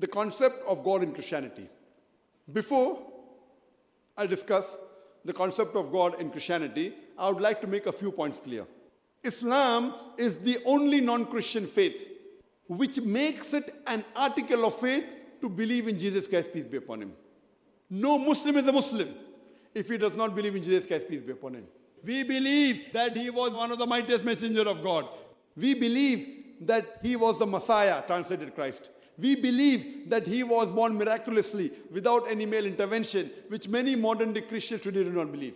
the concept of God in Christianity. Before I discuss the concept of God in Christianity, I would like to make a few points clear. Islam is the only non-Christian faith which makes it an article of faith to believe in Jesus Christ, peace be upon him. No Muslim is a Muslim if he does not believe in Jesus Christ, peace be upon him. We believe that he was one of the mightiest messengers of God. We believe that he was the Messiah, translated Christ. We believe that he was born miraculously without any male intervention, which many modern day Christians today do not believe.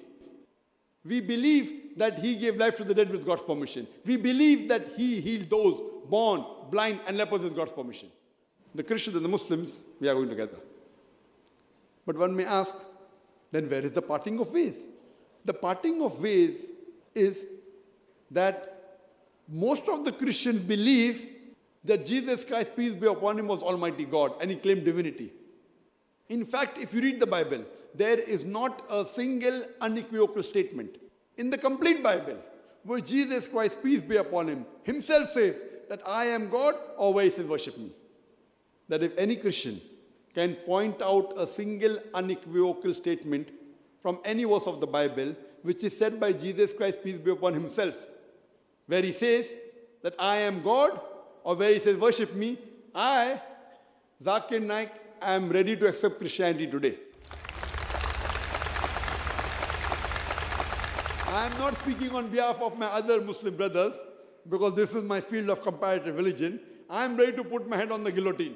We believe that he gave life to the dead with God's permission. We believe that he healed those born blind and lepers with God's permission. The Christians and the Muslims, we are going together. But one may ask, then where is the parting of ways? The parting of ways is that most of the Christians believe that Jesus Christ, peace be upon him, was Almighty God, and he claimed divinity. In fact, if you read the Bible, there is not a single unequivocal statement in the complete Bible where Jesus Christ, peace be upon him, himself says that I am God, or where he says worship me. That if any Christian can point out a single unequivocal statement from any verse of the Bible which is said by Jesus Christ, peace be upon himself, where he says that I am God, or where he says worship me, I, Zakir Naik, am ready to accept Christianity today. I am not speaking on behalf of my other Muslim brothers, because this is my field of comparative religion. I am ready to put my head on the guillotine.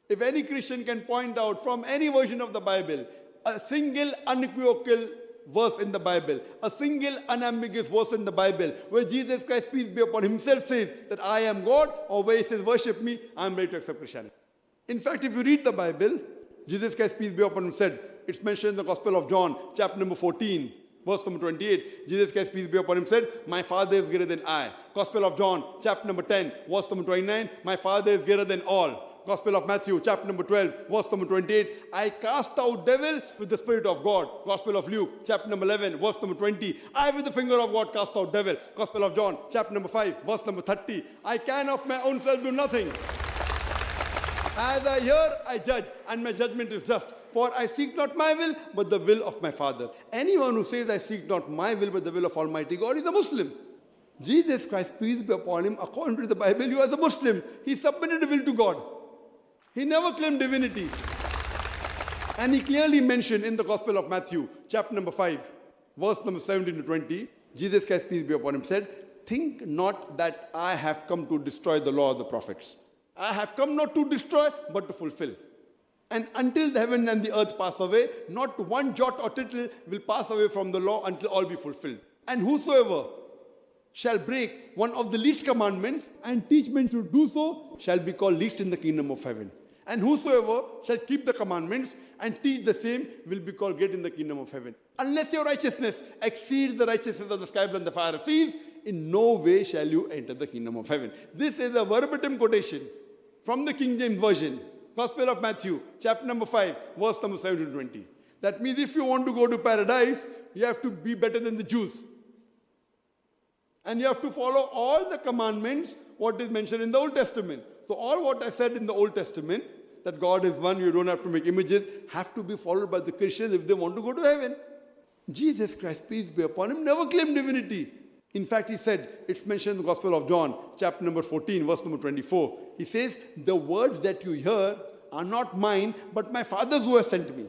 If any Christian can point out from any version of the Bible a single unequivocal verse in the Bible, a single unambiguous verse in the Bible where Jesus Christ, peace be upon himself, says that I am God, or where he says worship me, I am ready to accept Christianity. In fact, if you read the Bible, Jesus Christ, peace be upon him, said, it's mentioned in the Gospel of John, chapter number 14, verse number 28. Jesus Christ, peace be upon him, said, my Father is greater than I. Gospel of John, chapter number 10, verse number 29. My Father is greater than all. Gospel of Matthew, chapter number 12, verse number 28. I cast out devils with the Spirit of God. Gospel of Luke, chapter number 11, verse number 20. I with the finger of God cast out devils. Gospel of John, chapter number 5, verse number 30. I can of my own self do nothing. As I hear, I judge, and my judgment is just. For I seek not my will, but the will of my Father. Anyone who says, I seek not my will, but the will of Almighty God, is a Muslim. Jesus Christ, peace be upon him, according to the Bible, you are a Muslim. He submitted the will to God. He never claimed divinity. And he clearly mentioned in the Gospel of Matthew, chapter number 5, verse number 17 to 20, Jesus Christ, peace be upon him, said, think not that I have come to destroy the law of the prophets. I have come not to destroy, but to fulfill. And until the heaven and the earth pass away, not one jot or tittle will pass away from the law until all be fulfilled. And whosoever shall break one of the least commandments and teach men to do so shall be called least in the kingdom of heaven. And whosoever shall keep the commandments and teach the same will be called great in the kingdom of heaven. Unless your righteousness exceeds the righteousness of the scribes and the Pharisees, in no way shall you enter the kingdom of heaven. This is a verbatim quotation from the King James Version, Gospel of Matthew, chapter number 5, verse number 7 to 20. That means if you want to go to paradise, you have to be better than the Jews. And you have to follow all the commandments, what is mentioned in the Old Testament. So all what I said in the Old Testament, that God is one, you don't have to make images, have to be followed by the Christians if they want to go to heaven. Jesus Christ, peace be upon him, never claimed divinity. In fact, he said, it's mentioned in the Gospel of John, chapter number 14, verse number 24. He says, the words that you hear are not mine, but my Father's who has sent me.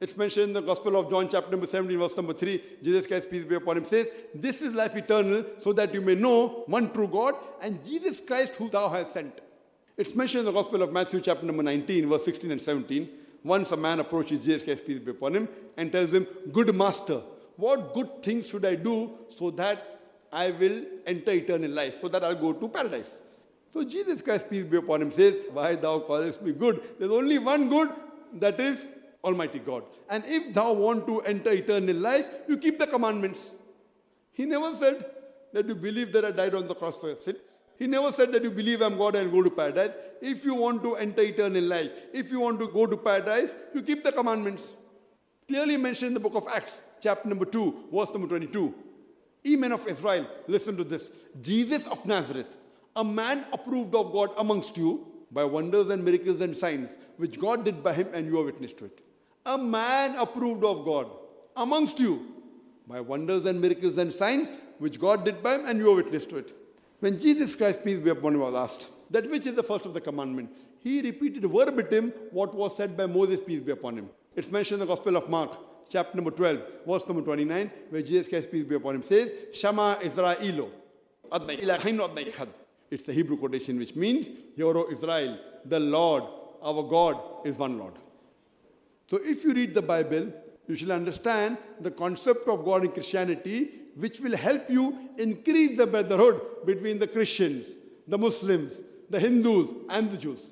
It's mentioned in the Gospel of John, chapter number 17, verse number 3. Jesus Christ, peace be upon him, says, this is life eternal, so that you may know one true God and Jesus Christ who thou hast sent. It's mentioned in the Gospel of Matthew, chapter number 19, verse 16 and 17. Once a man approaches Jesus Christ, peace be upon him, and tells him, good master, what good things should I do so that I will enter eternal life, so that I'll go to paradise? So Jesus Christ, peace be upon him, says, why thou callest me good? There's only one good, that is Almighty God. And if thou want to enter eternal life, you keep the commandments. He never said that you believe that I died on the cross for your sins. He never said that you believe I'm God and go to paradise. If you want to enter eternal life, if you want to go to paradise, you keep the commandments. Clearly mentioned in the book of Acts, chapter number 2, verse number 22. Ye men of Israel, listen to this. Jesus of Nazareth, a man approved of God amongst you, by wonders and miracles and signs, which God did by him, and you are witness to it. A man approved of God amongst you, by wonders and miracles and signs, which God did by him, and you are witness to it. When Jesus Christ, peace be upon him, was asked, that which is the first of the commandment, he repeated verbatim what was said by Moses, peace be upon him. It's mentioned in the Gospel of Mark, chapter number 12, verse number 29, where Jesus Christ, peace be upon him, says, Shama Israelo, Adnai ilahain adnai echad. It's the Hebrew quotation which means, Hear, O Israel, the Lord, our God, is one Lord. So if you read the Bible, you shall understand the concept of God in Christianity, which will help you increase the brotherhood between the Christians, the Muslims, the Hindus, and the Jews.